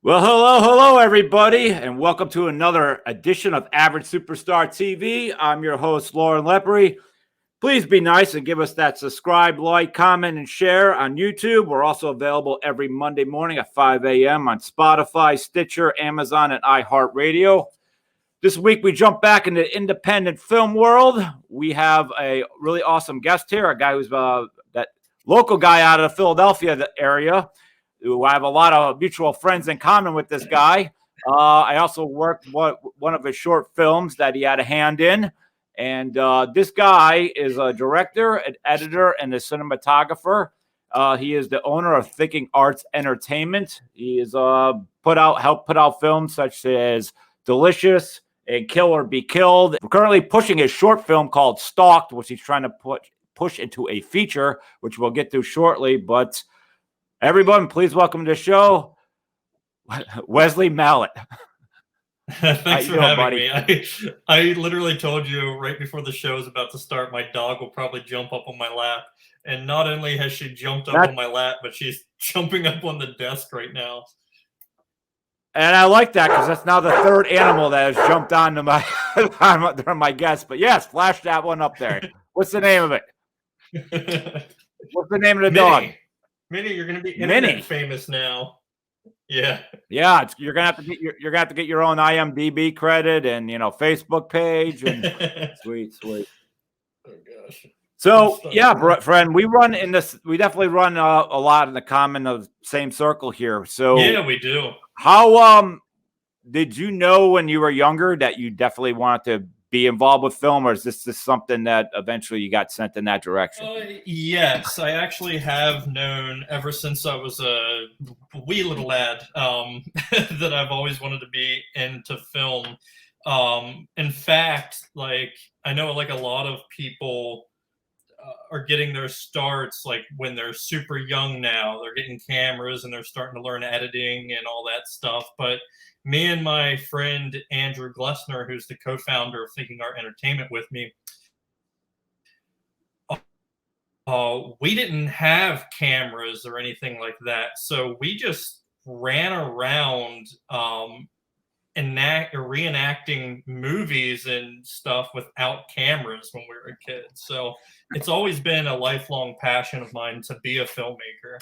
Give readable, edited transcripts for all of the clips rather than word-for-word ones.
Well, hello, everybody, and welcome to another edition of Average Superstar TV. I'm your host, Lauren Lepre. Please be nice and give us that subscribe, like, comment, and share on YouTube. We're also available every Monday morning at 5 a.m. on Spotify, Stitcher, Amazon, and iHeartRadio. This week, we jump back into the independent film world. We have a really awesome guest here, a guy who's that local guy out of the Philadelphia area. I have a lot of mutual friends in common with this guy. I also worked one of his short films that he had a hand in. And this guy is a director, an editor, and a cinematographer. He is the owner of Thinking Arts Entertainment. He has helped put out films such as Delicious and Kill or Be Killed. We're currently pushing his short film called Stalked, which he's trying to push into a feature, which we'll get to shortly. But everyone, please welcome to the show, Wesley Mellott. Thanks for having me. I literally told you right before the show is about to start, my dog will probably jump up on my lap. And not only has she jumped up on my lap, but she's jumping up on the desk right now. And I like that because that's now the third animal that has jumped onto my my guest. But yes, flash that one up there. What's the name of it? What's the name of the dog? Minnie, you're going to be internet famous now. Yeah. Yeah, you're gonna have to get your own IMDb credit and Facebook page and sweet. Oh gosh. So yeah, friend, we definitely run a lot in the common of same circle here. So yeah, we do. How did you know when you were younger that you definitely wanted to be involved with film, or is this just something that eventually you got sent in that direction? Yes, I actually have known ever since I was a wee little lad that I've always wanted to be into film. In fact, I know a lot of people are getting their starts when they're super young now. They're getting cameras and they're starting to learn editing and all that stuff. But me and my friend Andrew Glessner, who's the co-founder of Thinking Art Entertainment with me, we didn't have cameras or anything like that. So we just ran around reenacting movies and stuff without cameras when we were kids. So it's always been a lifelong passion of mine to be a filmmaker.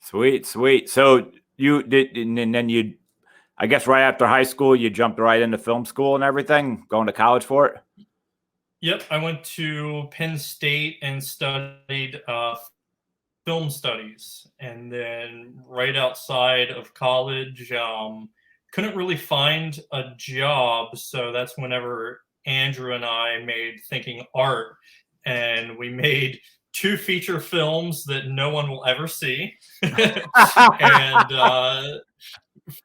Sweet. So you did, and then I guess right after high school, you jumped right into film school and everything, going to college for it? Yep. I went to Penn State and studied film studies. And then right outside of college, couldn't really find a job. So that's whenever Andrew and I made Thinking Art. And we made 2 feature films that no one will ever see. And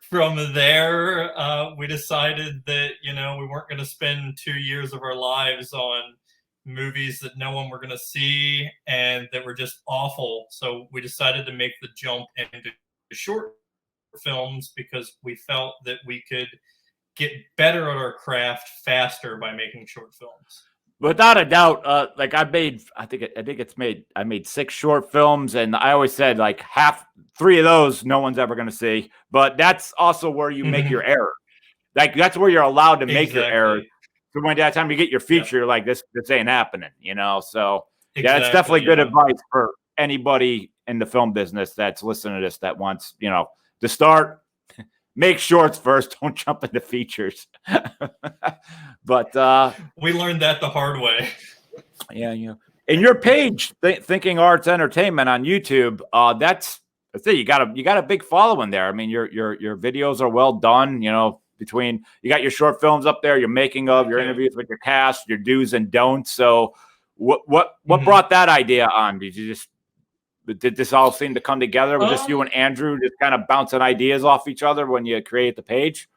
from there, we decided that, we weren't going to spend 2 years of our lives on movies that no one were going to see and that were just awful. So we decided to make the jump into short films because we felt that we could get better at our craft faster by making short films. Without a doubt, I made 6 short films, and I always said 3 of those no one's ever going to see. But that's also where you make your error. That's where you're allowed to make your error. So when that time you get your feature, you're like, this ain't happening, So yeah, it's definitely good advice for anybody in the film business that's listening to this that wants, to start. Make shorts first. Don't jump into features. But we learned that the hard way. Yeah. In your page, Thinking Arts Entertainment on YouTube, that's it. You got a big following there. I mean, your videos are well done. Between you got your short films up there, your making of, your interviews with your cast, your do's and don'ts. So, what brought that idea on? Did this all seem to come together? Was this you and Andrew just kind of bouncing ideas off each other when you create the page?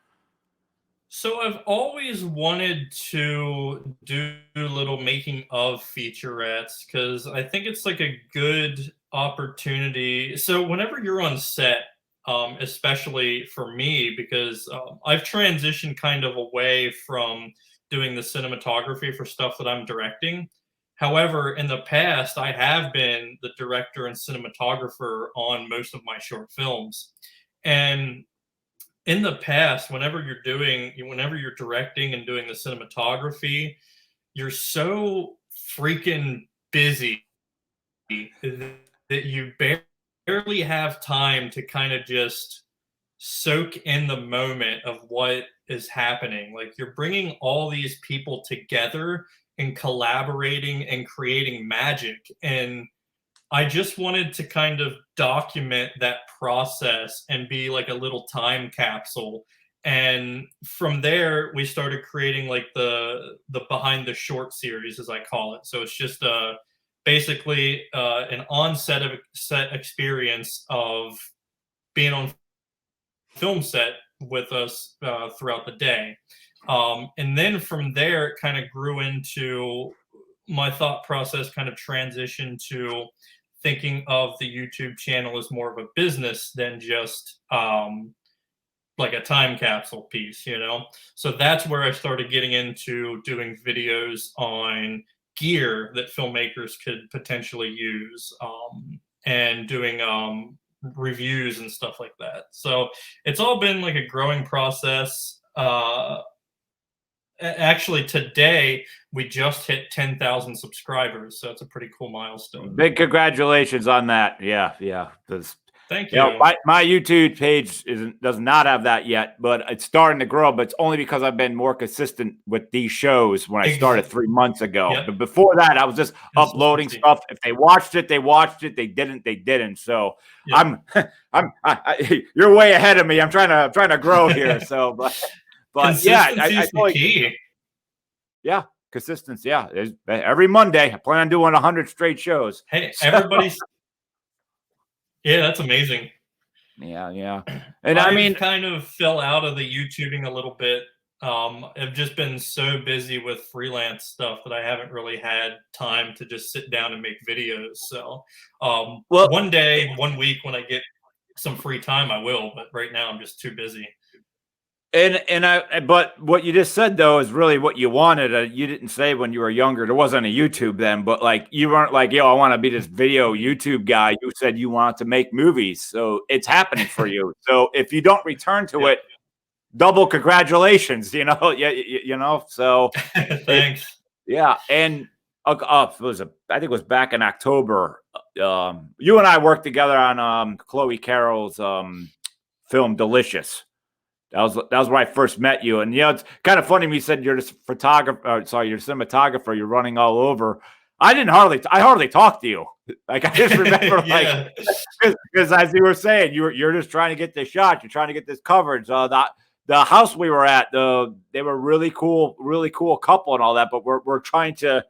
So I've always wanted to do little making of featurettes because I think it's like a good opportunity. So whenever you're on set, especially for me, because I've transitioned kind of away from doing the cinematography for stuff that I'm directing. However, in the past, I have been the director and cinematographer on most of my short films. And in the past, whenever you're directing and doing the cinematography, you're so freaking busy that you barely have time to kind of just soak in the moment of what is happening. Like, you're bringing all these people together and collaborating and creating magic. And I just wanted to kind of document that process and be like a little time capsule. And from there, we started creating like the behind the short series, as I call it. So it's just basically an on-set of set experience of being on film set with us throughout the day. And then from there, it kind of grew into my thought process kind of transitioned to thinking of the YouTube channel as more of a business than just like a time capsule piece, you know? So that's where I started getting into doing videos on gear that filmmakers could potentially use, and doing reviews and stuff like that. So it's all been like a growing process. Actually, today we just hit 10,000 subscribers, so it's a pretty cool milestone. Big congratulations on that. Yeah, yeah. Thank you you. know, my YouTube page does not have that yet, but it's starting to grow. But it's only because I've been more consistent with these shows when I started 3 months ago. Yep. But before that, I was just uploading stuff. If they watched it, they watched it. They didn't. So yep. You're way ahead of me. I'm trying to grow here. So, but yeah, I key. Yeah, consistency. Yeah, every Monday I plan on doing 100 straight shows. Hey, everybody's. Yeah, that's amazing. Yeah. And I mean, kind of fell out of the YouTubing a little bit. I've just been so busy with freelance stuff that I haven't really had time to just sit down and make videos. So, well, one day, 1 week, when I get some free time, I will. But right now, I'm just too busy. But what you just said though is really what you wanted. You didn't say when you were younger. There wasn't a YouTube then, but like you weren't like, yo, I want to be this video YouTube guy. You said you wanted to make movies, so it's happening for you. So if you don't return to it, double congratulations. You know, you know. So thanks. And I think it was back in October. You and I worked together on Chloe Carroll's film Delicious. That was where I first met you. And, you know, it's kind of funny when you said you're this photographer, you're cinematographer, you're running all over. I hardly talked to you. Like, I just remember, like, because as you were saying, you're just trying to get this shot. You're trying to get this coverage. The house we were at, they were really cool couple and all that, but we're trying to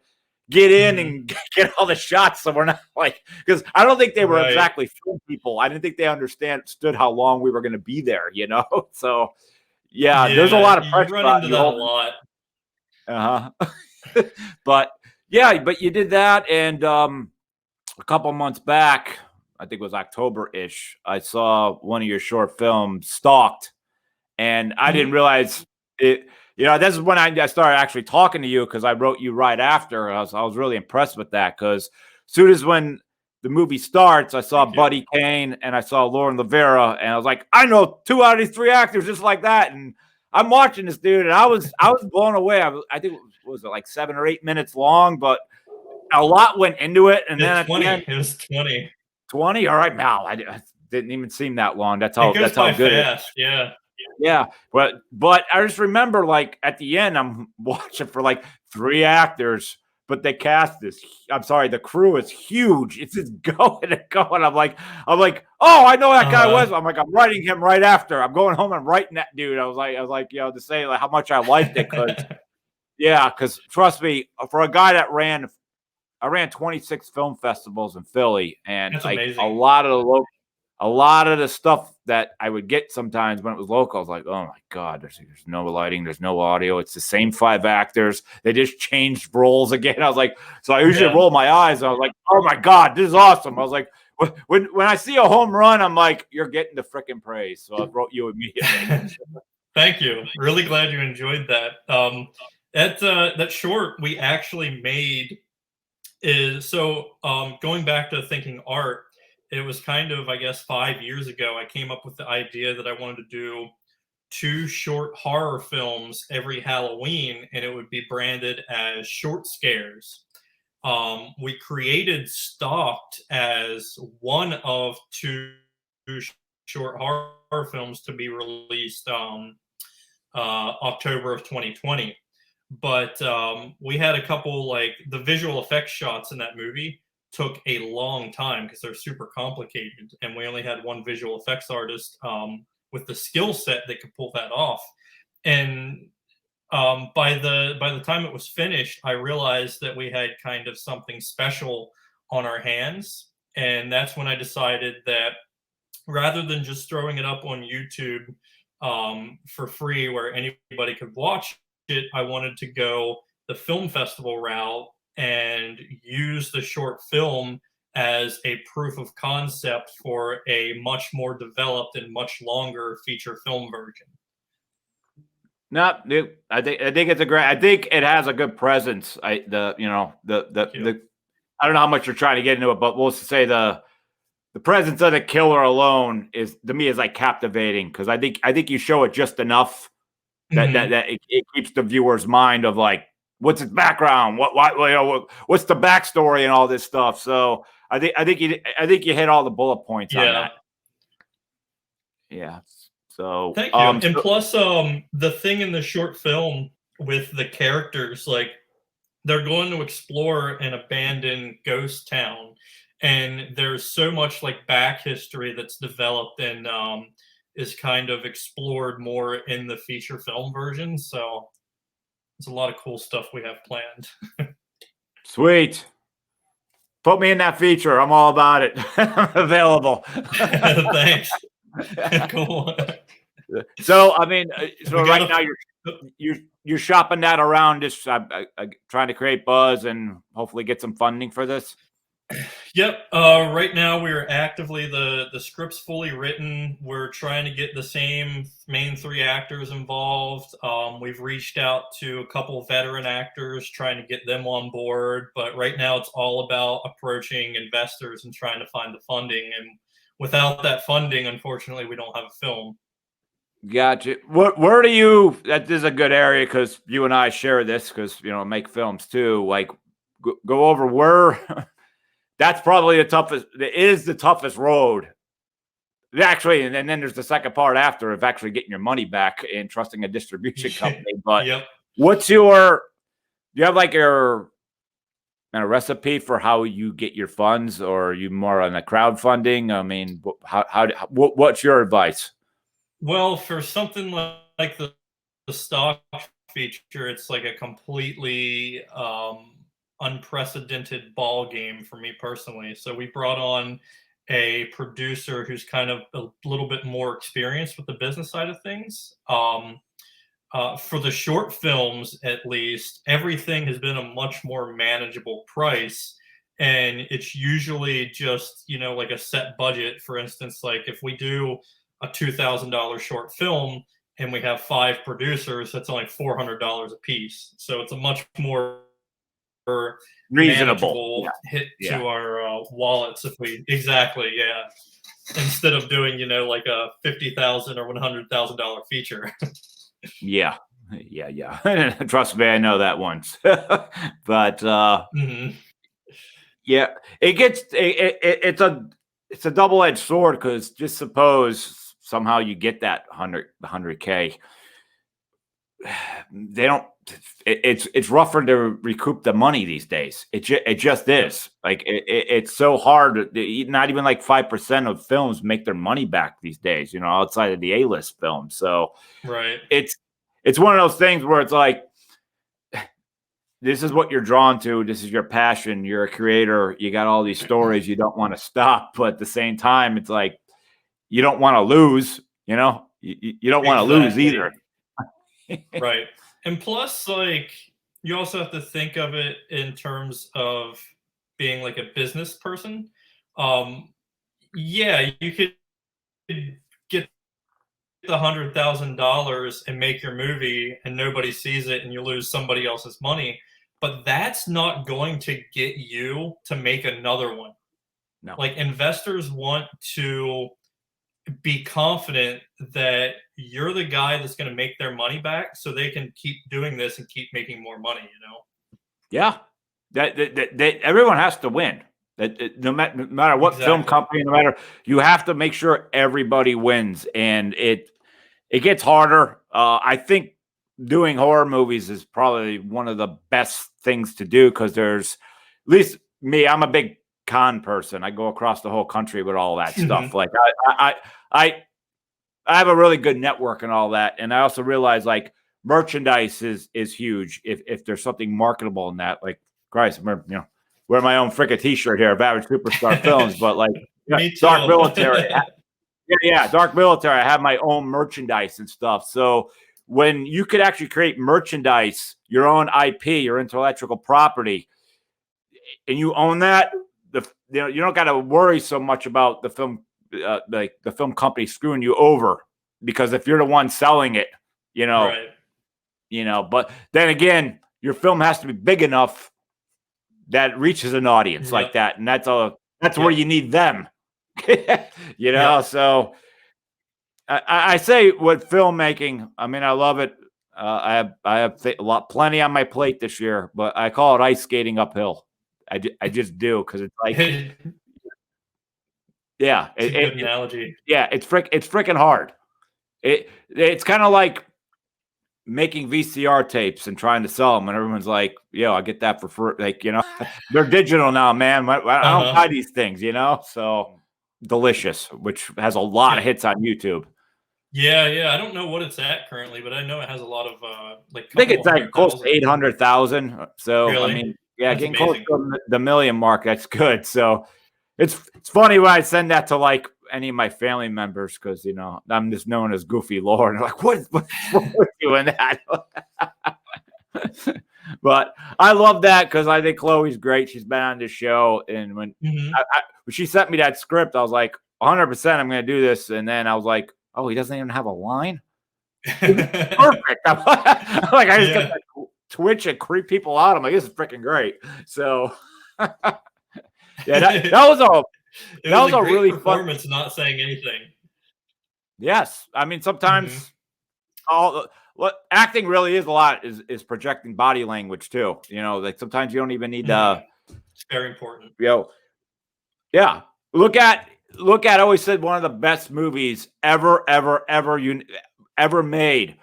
get in and get all the shots, so we're not like, because I don't think they were exactly film people. I didn't think they understood how long we were going to be there, you know. So yeah, there's a lot of pressure. You run into that a lot. But you did that, and a couple months back, I think it was October-ish, I saw one of your short films, Stalked, and I didn't realize it. You know, this is when I started actually talking to you, because I wrote you right after. I was really impressed with that, because as soon as when the movie starts, I saw Buddy Kane and I saw Lauren Rivera, and I was like, I know 2 out of these 3 actors just like that. And I'm watching this dude, and I was blown away. I think it was like 7 or 8 minutes long, but a lot went into it. And then it was 20. 20. All right, now I didn't even seem that long. That's how good fast. it is. Yeah, but I just remember, like, at the end, I'm watching for like 3 actors, but they cast the crew is huge. It's just going and going. I'm like, oh, I know that guy was. I'm like, I'm writing him right after. I'm going home and writing that dude. I was like, you know, to say like how much I liked it, because trust me, for a guy that I ran 26 film festivals in Philly, and that's like amazing. a lot of the a lot of the stuff that I would get sometimes when it was local, I was like, oh my God, there's no lighting, there's no audio. It's the same 5 actors. They just changed roles again. I was like, so I usually roll my eyes. I was like, oh my God, this is awesome. I was like, when I see a home run, I'm like, you're getting the freaking praise. So I wrote you immediately. Thank you. Really glad you enjoyed that. That short we actually made is going back to thinking art. It was kind of, I guess, 5 years ago, I came up with the idea that I wanted to do 2 short horror films every Halloween, and it would be branded as short scares. We created Stalked as one of 2 short horror films to be released October of 2020. But we had a couple, like, the visual effects shots in that movie took a long time because they're super complicated, and we only had one visual effects artist with the skill set that could pull that off. And by the time it was finished, I realized that we had kind of something special on our hands, and that's when I decided that rather than just throwing it up on YouTube for free where anybody could watch it, I wanted to go the film festival route and use the short film as a proof of concept for a much more developed and much longer feature film version. No, I think it's a great. I think it has a good presence. I don't know how much you're trying to get into it, but we'll say the presence of the killer alone is, to me, is like captivating, because I think you show it just enough that it keeps the viewer's mind of like, what's its background, what's the backstory and all this stuff. So I think you hit all the bullet points on that. Yeah. So thank you. And plus, the thing in the short film with the characters, like, they're going to explore an abandoned ghost town, and there's so much like back history that's developed and is kind of explored more in the feature film version. So there's a lot of cool stuff we have planned. Sweet. Put me in that feature. I'm all about it. available. Thanks. Cool. So I mean, right now you're shopping that around, just trying to create buzz and hopefully get some funding for this. Yep. Right now we're actively, the script's fully written. We're trying to get the same main 3 actors involved. We've reached out to a couple veteran actors, trying to get them on board. But right now it's all about approaching investors and trying to find the funding. And without that funding, unfortunately, we don't have a film. Gotcha. Where do you? That is a good area, because you and I share this, because make films too. Like, go over where. That's probably the toughest. It is the toughest road, actually. And then there's the second part after, of actually getting your money back and trusting a distribution company. But what's do you have like a recipe for how you get your funds, or are you more on the crowdfunding? I mean, what's your advice? Well, for something like the stock feature, it's like a completely unprecedented ball game for me personally. So we brought on a producer who's kind of a little bit more experienced with the business side of things. For the short films, at least, everything has been a much more manageable price. And it's usually just, like a set budget. For instance, like if we do a $2,000 short film and we have 5 producers, that's only $400 a piece. So it's a much more reasonable hit to our wallets if we instead of doing like a $50,000 or $100,000 feature. Yeah. Trust me, I know that once. But yeah, it's a double-edged sword, because just suppose somehow you get that 100K. They don't. It's rougher to recoup the money these days. It just is. Like it's so hard. Not even like 5% of films make their money back these days. Outside of the A-list films. So it's one of those things where it's like, this is what you're drawn to. This is your passion. You're a creator. You got all these stories. You don't want to stop. But at the same time, it's like, you don't want to lose, you know, you don't want to lose either. Right. And plus, like, you also have to think of it in terms of being like a business person. Yeah, you could get the $100,000 and make your movie and nobody sees it and you lose somebody else's money, but that's not going to get you to make another one. No. Like, investors want to be confident that you're the guy that's going to make their money back so they can keep doing this and keep making more money, you know? Yeah. That everyone has to win. No matter what film company, no matter, you have to make sure everybody wins, and it gets harder. I think doing horror movies is probably one of the best things to do because there's, at least me, I'm a big con person. I go across the whole country with all that stuff. Like I have a really good network and all that, and I also realize like merchandise is huge if there's something marketable in that. Like, Christ, wear my own freaking T-shirt here of Average Superstar Films, but like Dark Military, Dark Military. I have my own merchandise and stuff. So when you could actually create merchandise, your own IP, your intellectual property, and you own that, you don't got to worry so much about the film, like the film company screwing you over, because if you're the one selling it, Right. But then again, your film has to be big enough that it reaches an audience like that, and that's where you need them. So I say with filmmaking, I mean, I love it. I have plenty on my plate this year, but I call it ice skating uphill. I just do, because it's like, yeah, it's a good analogy. Yeah, it's freaking hard. It's kind of like making VCR tapes and trying to sell them, and everyone's like, "Yo, I get that for free." Like, they're digital now, man. I don't buy these things, So Delicious, which has a lot of hits on YouTube. Yeah. I don't know what it's at currently, but I know it has a lot of like. I think it's like close to 800,000. So really? I mean, yeah, That's getting amazing. close to the million mark. That's good. So it's funny when I send that to like any of my family members, because I'm just known as Goofy Lord. And they're like, what's wrong with you in that? But I love that because I think Chloe's great. She's been on the show, and when when she sent me that script, I was like, 100%, I'm going to do this. And then I was like, oh, he doesn't even have a line. Perfect. I'm like, I just get that twitch and creep people out. I'm like, this is freaking great. So that was a really performance, fun. Not saying anything. Yes, I mean, sometimes what acting really is a lot is projecting body language too. Like sometimes you don't even need to. It's very important. Yeah. Look at. I always said one of the best movies ever made.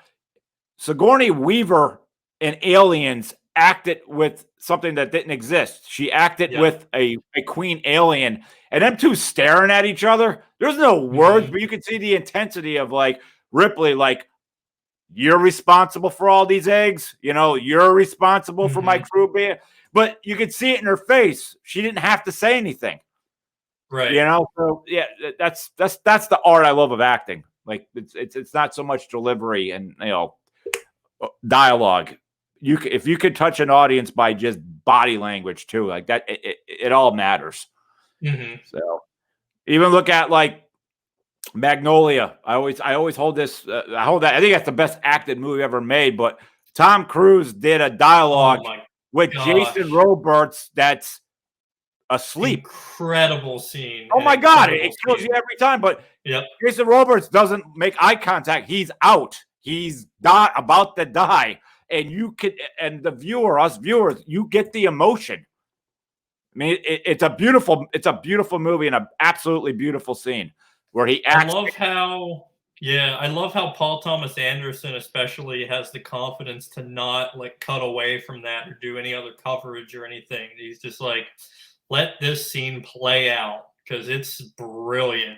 Sigourney Weaver in Aliens acted with something that didn't exist. She acted with a queen alien, and them two staring at each other. There's no words, but you can see the intensity of like Ripley, like, you're responsible for all these eggs. You're responsible for my crew being, but you could see it in her face. She didn't have to say anything. Right. So yeah, that's the art I love of acting. Like it's not so much delivery and dialogue. If you could touch an audience by just body language too, like that, it all matters. So even look at like Magnolia. I always hold this. I hold that. I think that's the best acted movie ever made. But Tom Cruise did a dialogue with Jason Robards that's asleep. Incredible scene. Oh my God, it kills you every time. But Jason Robards doesn't make eye contact. He's out. He's about to die, and and the us viewers, you get the emotion. I mean, it's a beautiful movie and an absolutely beautiful scene where he acts. I love how Paul Thomas Anderson especially has the confidence to not like cut away from that or do any other coverage or anything. He's just like, let this scene play out because it's brilliant.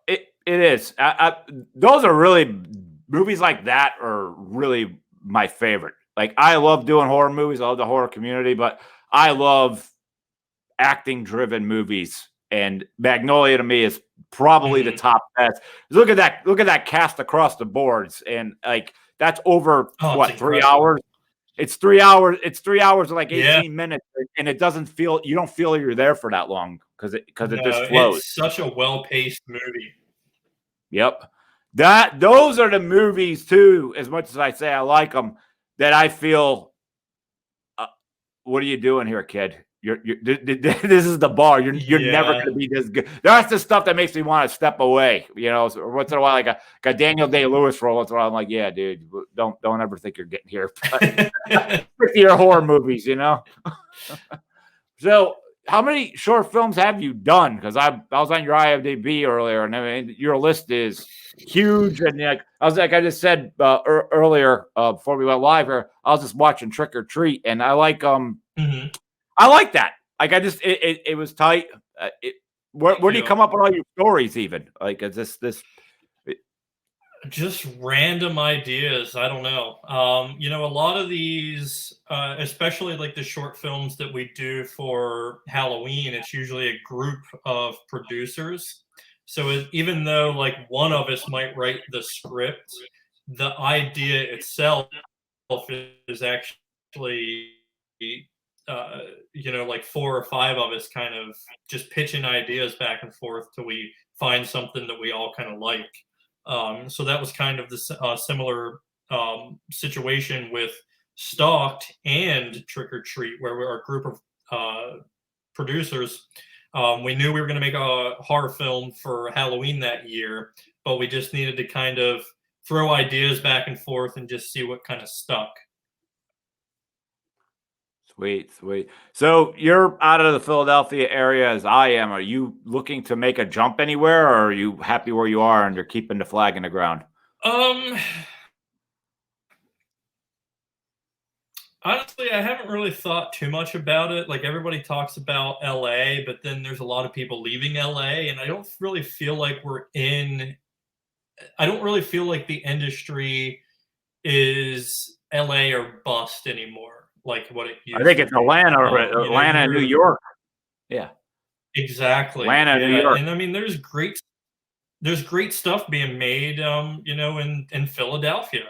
It is. Those are really, movies like that are really my favorite. Like, I love doing horror movies. I love the horror community, but I love acting driven movies. And Magnolia to me is probably the top best. Look at that cast across the boards, and like that's over what 3 hours. It's 3 hours. It's 3 hours and like 18 minutes, and it doesn't feel. You don't feel you're there for that long because it just flows. It's such a well-paced movie. Yep, those are the movies too. As much as I say I like them, that I feel. What are you doing here, kid? This is the bar. You're never going to be this good. That's the stuff that makes me want to step away. You know, so once in a while, like a Daniel Day-Lewis role. Once in a while, I'm like, yeah, dude, don't ever think you're getting here. Your horror movies, you know. So, how many short films have you done? Because I was on your IMDb earlier, and I mean, your list is huge. And like I just said earlier before we went live here, I was just watching Trick or Treat, and I like I like that. Like it was tight. Where do you come up with all your stories? Even like is this just random ideas? I don't know. You know, a lot of these, especially like the short films that we do for Halloween, it's usually a group of producers. So even though like one of us might write the script, the idea itself is actually you know, like 4 or 5 of us kind of just pitching ideas back and forth till we find something that we all kind of like. So that was kind of the similar situation with Stalked and Trick or Treat, where we are a group of producers. We knew we were going to make a horror film for Halloween that year, but we just needed to kind of throw ideas back and forth and just see what kind of stuck. Sweet. So you're out of the Philadelphia area as I am. Are you looking to make a jump anywhere, or are you happy where you are and you're keeping the flag in the ground? Honestly, I haven't really thought too much about it. Like everybody talks about LA, but then there's a lot of people leaving LA, and I don't really feel like I don't really feel like the industry is LA or bust anymore. Like what it used I think it's Atlanta or Atlanta and New York. Yeah. Exactly. Atlanta, New York. And I mean there's great stuff being made you know, in Philadelphia.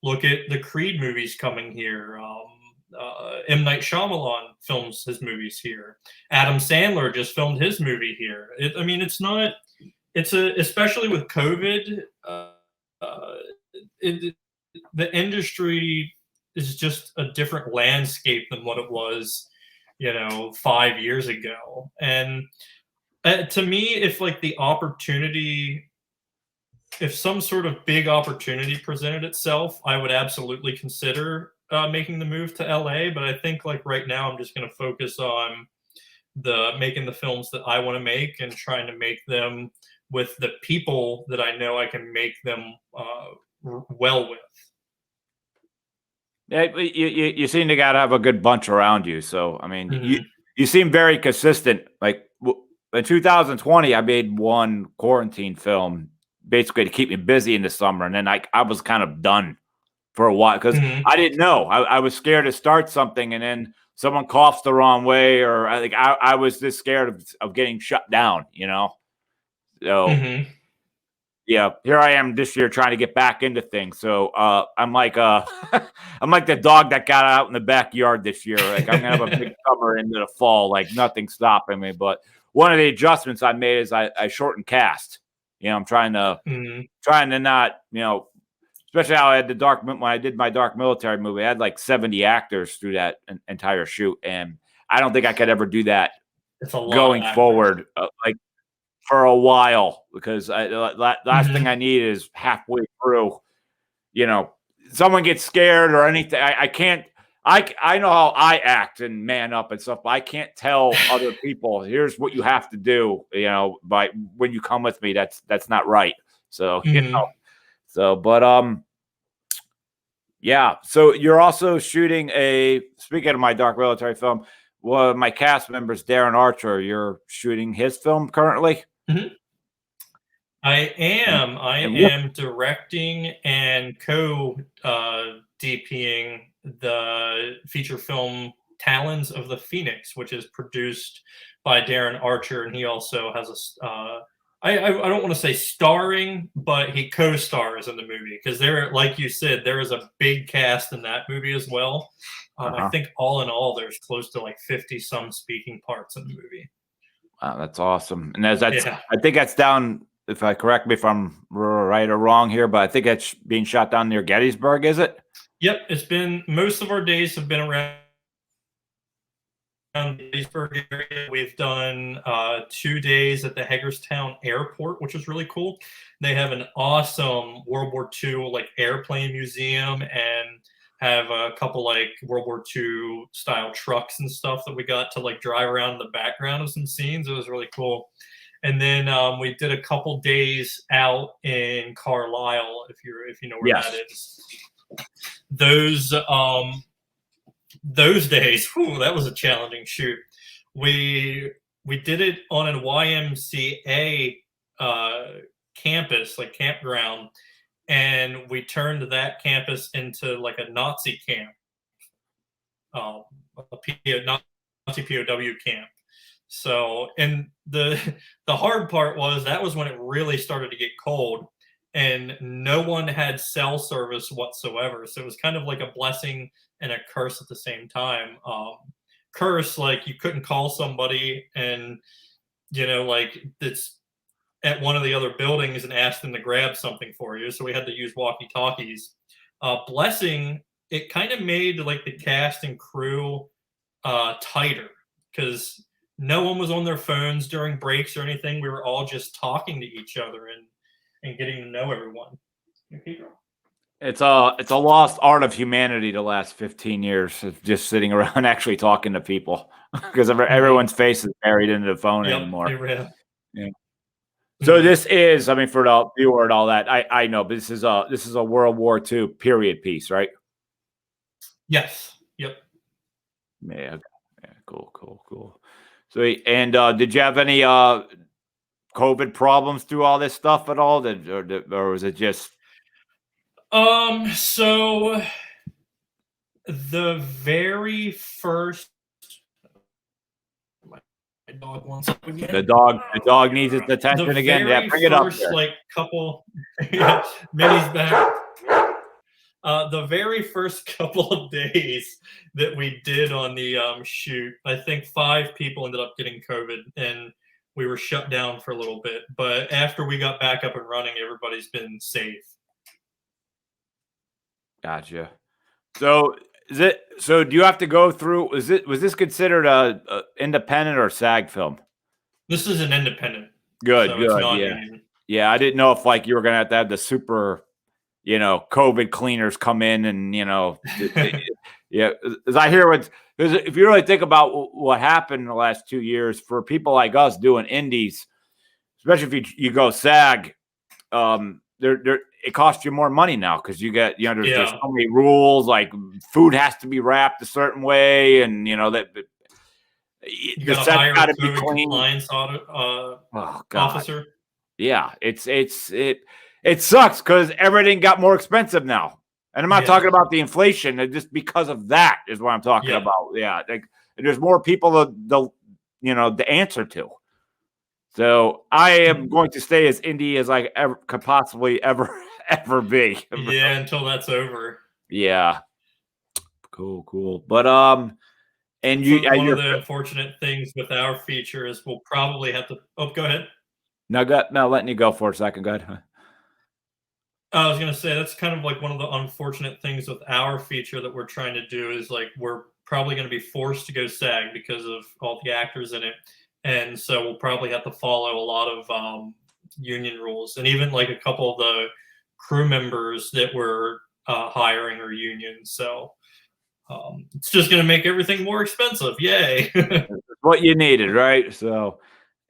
Look at the Creed movies coming here. M. Night Shyamalan films his movies here. Adam Sandler just filmed his movie here. I mean, especially with COVID, the industry is just a different landscape than what it was, you know, 5 years ago. And to me, if like if some sort of big opportunity presented itself, I would absolutely consider making the move to LA. But I think like right now, I'm just going to focus on making the films that I want to make and trying to make them with the people that I know I can make them well with. Yeah, you seem to gotta have a good bunch around you. So I mean, you seem very consistent. Like in 2020, I made one quarantine film basically to keep me busy in the summer, and then I was kind of done for a while because I didn't know. I was scared to start something, and then someone coughs the wrong way, or I was just scared of getting shut down. You know, so. Yeah, here I am this year trying to get back into things. So I'm like I'm like the dog that got out in the backyard this year. Like I'm gonna have a big summer into the fall, like nothing stopping me. But one of the adjustments I made is I shortened cast. You know, I'm trying to not, you know, especially how I had when I did my dark military movie, I had like 70 actors through that entire shoot, and I don't think I could ever do that going forward. Like. For a while, because last thing I need is halfway through, you know, someone gets scared or anything. I can't. I know how I act and man up and stuff, but I can't tell other people, here's what you have to do. You know, by when you come with me, that's not right. So you know, but yeah. So you're also shooting speaking of my dark military film. One of my cast members, Darren Archer, you're shooting his film currently. I am directing and co-DPing the feature film Talons of the Phoenix, which is produced by Darren Archer, and he also has I don't want to say starring, but he co-stars in the movie because there, like you said, there is a big cast in that movie as well. I think all in all, there's close to like 50 some speaking parts in the movie. Wow, that's awesome. And I think that's down. If I correct me if I'm right or wrong here, but I think it's being shot down near Gettysburg. Is it? Yep, it's been most of our days have been around the Gettysburg area. We've done 2 days at the Hagerstown Airport, which is really cool. They have an awesome World War II like airplane museum and have a couple like World War II style trucks and stuff that we got to like drive around in the background of some scenes. It was really cool. And then we did a couple days out in Carlisle, if you know where that is. Those days, whew, that was a challenging shoot. We did it on a YMCA campus, like campground, and we turned that campus into like a Nazi camp, Nazi POW camp. So, and the hard part was that was when it really started to get cold, and no one had cell service whatsoever. So it was kind of like a blessing and a curse at the same time. Curse, like you couldn't call somebody and, you know, like it's at one of the other buildings and ask them to grab something for you. So we had to use walkie-talkies. Blessing, it kind of made like the cast and crew tighter because no one was on their phones during breaks or anything. We were all just talking to each other and getting to know everyone. It's a lost art of humanity the last 15 years of just sitting around actually talking to people because everyone's face is buried into the phone anymore. Yeah. So this is, I mean, for the viewer and all that, I know, but this is a World War II period piece, right? Yes. Yep. Yeah. Cool. So, and did you have any COVID problems through all this stuff at all? Or was it just? So the very first, my dog wants up again. The dog needs its attention again. Yeah, bring it up there. Like couple, yeah, Minnie's back. The very first couple of days that we did on the shoot, I think 5 people ended up getting COVID, and we were shut down for a little bit. But after we got back up and running, everybody's been safe. Gotcha. So do you have to go through? Was this considered a independent or SAG film? This is an independent. Good. So yeah. I didn't know if like you were gonna have to have the super, you know, COVID cleaners come in and you know, yeah. As I hear if you really think about what happened in the last 2 years for people like us doing indies, especially if you go SAG, it costs you more money now because you get, you know, there's so many rules, like food has to be wrapped a certain way, and you know that the set's got to be clean. Compliance officer. Yeah, it sucks because everything got more expensive now, and I'm not talking about the inflation. Just because of that is what I'm talking about. Yeah, like there's more people to answer to. So I am going to stay as indie as I could possibly ever be. Yeah, until that's over. Yeah. Cool. But and one of the unfortunate things with our feature is we'll probably have to. Oh, go ahead. No, letting you go for a second. Go ahead. I was gonna say that's kind of like one of the unfortunate things with our feature that we're trying to do is like we're probably going to be forced to go SAG because of all the actors in it. And so we'll probably have to follow a lot of union rules, and even like a couple of the crew members that we're hiring are union. So it's just going to make everything more expensive. Yay! What you needed, right? So,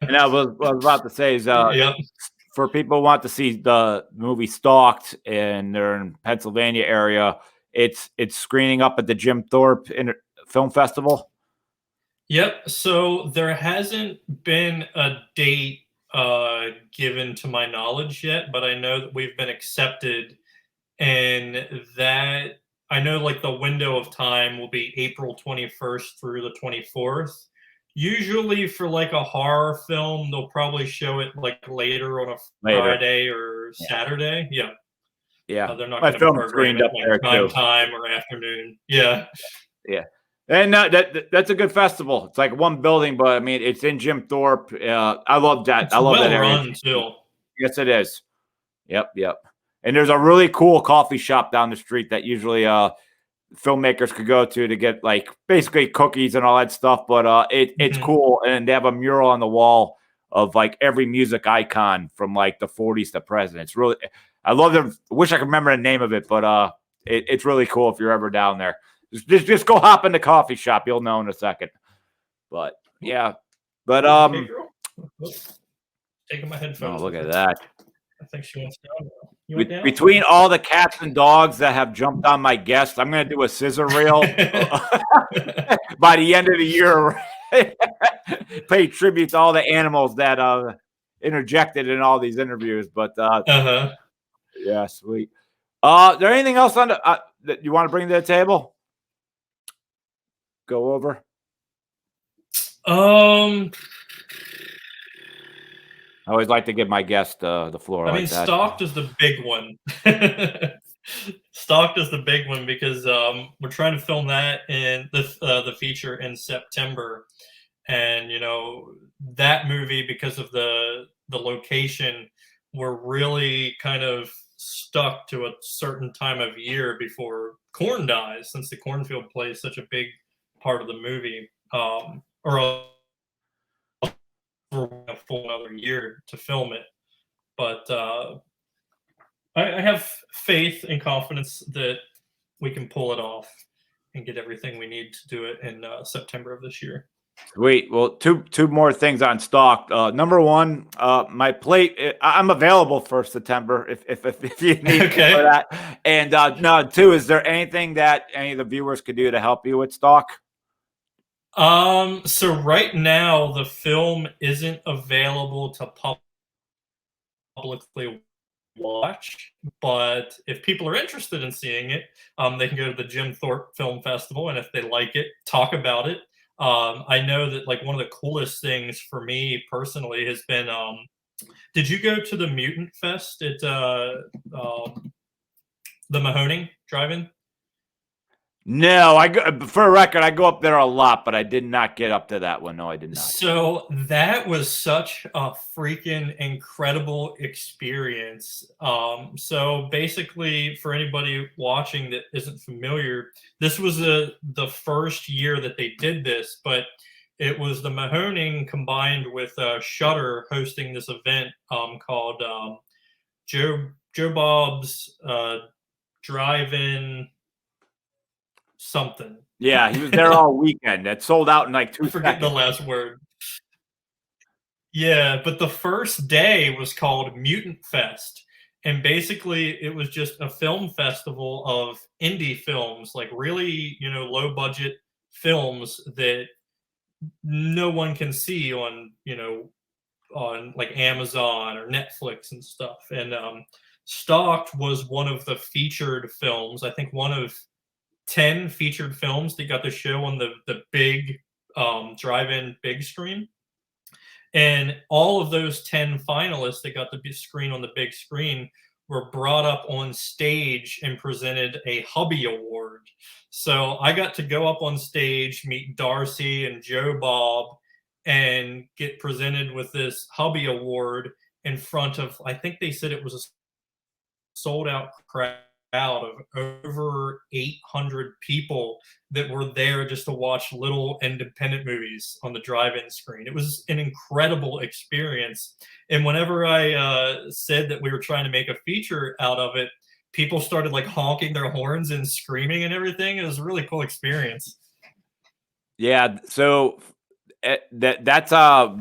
and I was about to say is for people who want to see the movie Stalked and they're in Pennsylvania area, it's screening up at the Jim Thorpe Film Festival. Yep. So there hasn't been a date given to my knowledge yet, but I know that we've been accepted, and that I know like the window of time will be April 21st through the 24th. Usually for like a horror film, they'll probably show it like later on a later. Friday or Yeah. Saturday. Yeah. Yeah. They're not My going to film program screened it up like there prime too. time or afternoon. Yeah. Yeah. And that's a good festival. It's like one building, but I mean, it's in Jim Thorpe. I love that. It's I love well that area. run too. Yes, it is. Yep. And there's a really cool coffee shop down the street that usually filmmakers could go to get like basically cookies and all that stuff. But it's cool, and they have a mural on the wall of like every music icon from like the 40s to present. It's really, I love them. Wish I could remember the name of it, but it's really cool if you're ever down there. Just go hop in the coffee shop. You'll know in a second. But yeah, but Hey, girl. Taking my headphones. Oh, look at that. I think she wants down. You went down? Between all the cats and dogs that have jumped on my guest, I'm going to do a scissor reel by the end of the year. Pay tribute to all the animals that interjected in all these interviews. But yeah, sweet. Is there anything else on that you want to bring to the table? Go over. I always like to give my guest the floor. I mean, Stalked is the big one. Stalked is the big one because we're trying to film that in the feature in September, and you know that movie, because of the location, we're really kind of stuck to a certain time of year before corn dies, since the cornfield plays such a big part of the movie, or for a full another year to film it. But I have faith and confidence that we can pull it off and get everything we need to do it in September of this year. Sweet. Well, two more things on Stalked. Number one, my plate. I'm available for September if you need Okay. for that. And no, two. Is there anything that any of the viewers could do to help you with Stalk? So right now the film isn't available to publicly watch, but if people are interested in seeing it, they can go to the Jim Thorpe Film Festival, and if they like it, talk about it. I know that like one of the coolest things for me personally has been, did you go to the Mutant Fest at the Mahoning Drive-In? No, for a record, I go up there a lot, but I did not get up to that one. No, I did not. So that was such a freaking incredible experience. So basically, for anybody watching that isn't familiar, this was the first year that they did this, but it was the Mahoning combined with Shudder hosting this event called Joe Bob's Drive-In something. Yeah, he was there all weekend. That sold out in like 2 seconds. Forget the last word. Yeah, but the first day was called Mutant Fest. And basically it was just a film festival of indie films, like really, you know, low budget films that no one can see on, you know, on like Amazon or Netflix and stuff. And Stalked was one of the featured films, I think one of 10 featured films that got the show on the big drive-in big screen. And all of those 10 finalists that got the screen on the big screen were brought up on stage and presented a Hubby Award. So I got to go up on stage, meet Darcy and Joe Bob, and get presented with this Hubby Award in front of, I think they said it was a sold out crowd of over 800 people that were there just to watch little independent movies on the drive-in screen. It was an incredible experience. And whenever I said that we were trying to make a feature out of it, people started like honking their horns and screaming and everything. It was a really cool experience. Yeah, so that's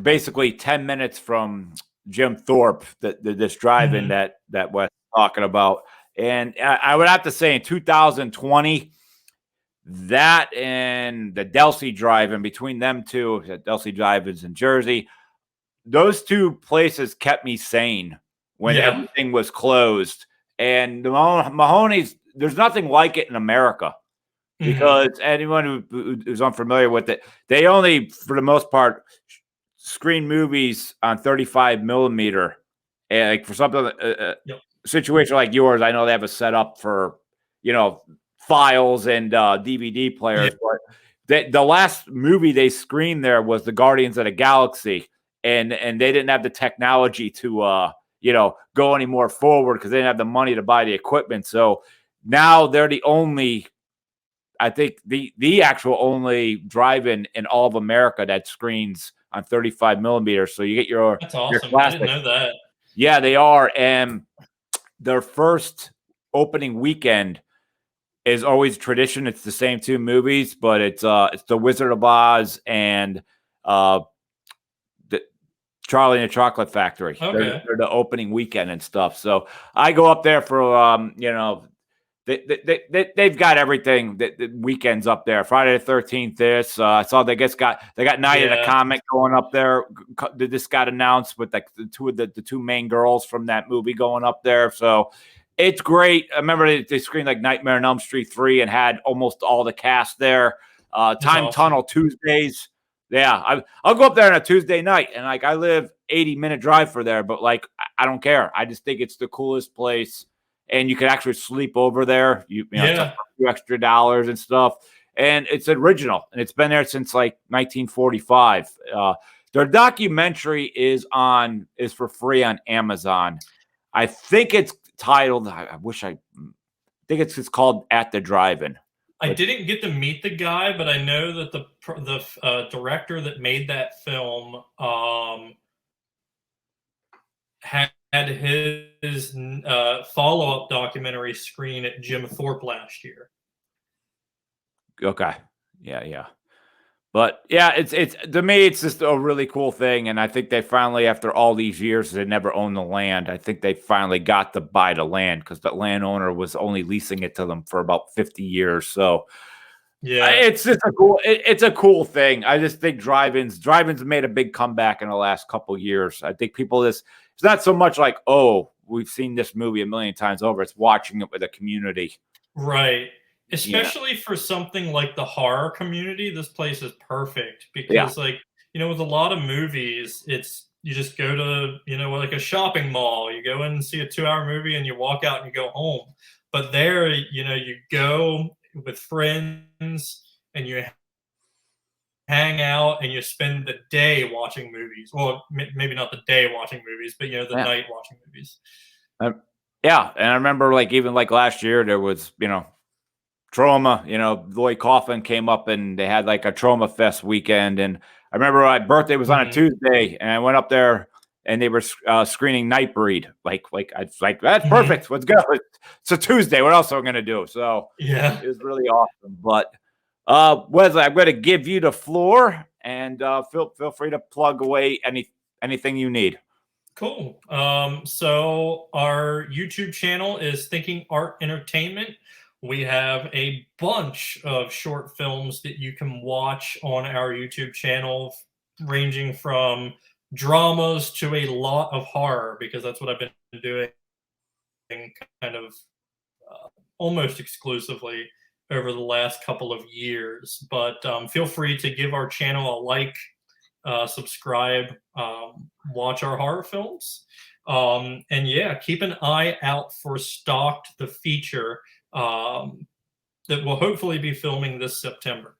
basically 10 minutes from Jim Thorpe, this drive-in that Wes talking about. And I would have to say in 2020, that and the Delsey Drive-In, between them two, the Delsey Drive-Ins in Jersey, those two places kept me sane when everything was closed. And the Mahoney's, there's nothing like it in America. Because anyone who's unfamiliar with it, they only, for the most part, screen movies on 35 millimeter. And like for something, situation like yours, I know they have a setup for, files and DVD players. But the last movie they screened there was the Guardians of the Galaxy, and they didn't have the technology to go any more forward because they didn't have the money to buy the equipment. So now they're the only, I think the actual only drive-in in all of America that screens on 35 millimeters. So you get your, that's awesome. your classic. I didn't know that. Yeah, they are. And their first opening weekend is always tradition. It's the same two movies, but it's The Wizard of Oz and the Charlie and the Chocolate Factory. Okay. They're the opening weekend and stuff. So I go up there for they've got everything. The weekends up there. Friday the 13th. I saw they got Night of the Comic going up there. This got announced with like the two main girls from that movie going up there. So it's great. I remember they screened like Nightmare on Elm Street 3 and had almost all the cast there. Time Tunnel Tuesdays. Yeah, I'll go up there on a Tuesday night, and like I live 80-minute drive for there, but like I don't care. I just think it's the coolest place. And you can actually sleep over there. It's a few extra dollars and stuff. And it's original. And it's been there since like 1945. Their documentary is for free on Amazon. I think it's titled, think it's called At the Drive-In. I didn't get to meet the guy, but I know that the director that made that film had his follow-up documentary screen at Jim Thorpe last year. Okay. Yeah. But yeah, it's to me, it's just a really cool thing. And I think they finally, after all these years, they never owned the land. I think they finally got to buy the land because the landowner was only leasing it to them for about 50 years. So yeah, it's just it's a cool thing. I just think drive-ins made a big comeback in the last couple of years. I think it's not so much like, oh, we've seen this movie a million times over. It's watching it with a community. Right. Especially for something like the horror community, this place is perfect because with a lot of movies, you just go to, like a shopping mall, you go in and see a 2-hour movie and you walk out and you go home. But there, you go with friends and you hang out and you spend the day watching movies. Well, maybe not the day watching movies, but the night watching movies. Yeah, and I remember even last year there was Trauma. Lloyd Kaufman came up and they had like a Trauma Fest weekend, and I remember my birthday was on a Tuesday, and I went up there and they were screening Nightbreed. That's perfect. Let's go. It's a Tuesday. What else are we gonna do? So yeah, it was really awesome. But Wesley, I'm going to give you the floor, and feel free to plug away anything you need. Cool. So our YouTube channel is Thinking Art Entertainment. We have a bunch of short films that you can watch on our YouTube channel, ranging from dramas to a lot of horror, because that's what I've been doing kind of almost exclusively over the last couple of years. But feel free to give our channel a like, subscribe, watch our horror films. And yeah, keep an eye out for Stalked, the feature that will hopefully be filming this September.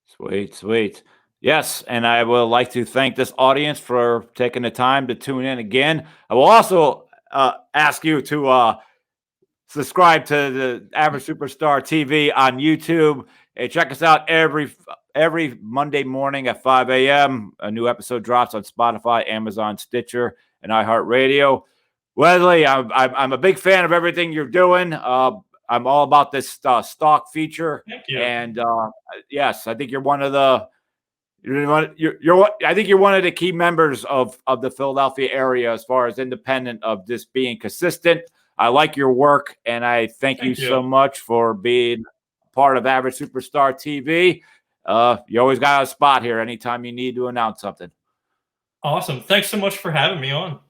Sweet. Yes, and I would like to thank this audience for taking the time to tune in again. I will also ask you to subscribe to the Average Superstar TV on YouTube. And check us out every Monday morning at 5 a.m. A new episode drops on Spotify, Amazon, Stitcher, and iHeartRadio. Wesley, I'm a big fan of everything you're doing. I'm all about this stock feature. Thank you. And yes, I think you're one of the I think you're one of the key members of the Philadelphia area as far as independent of this being consistent. I like your work, and I thank you so much for being part of Average Superstar TV. You always got a spot here anytime you need to announce something. Awesome. Thanks so much for having me on.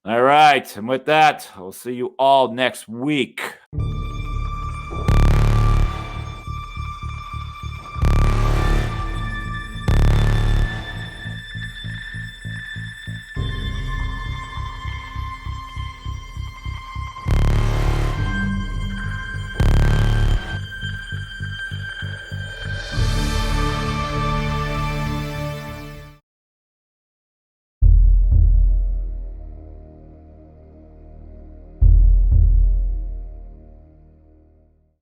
All right. And with that, we'll see you all next week.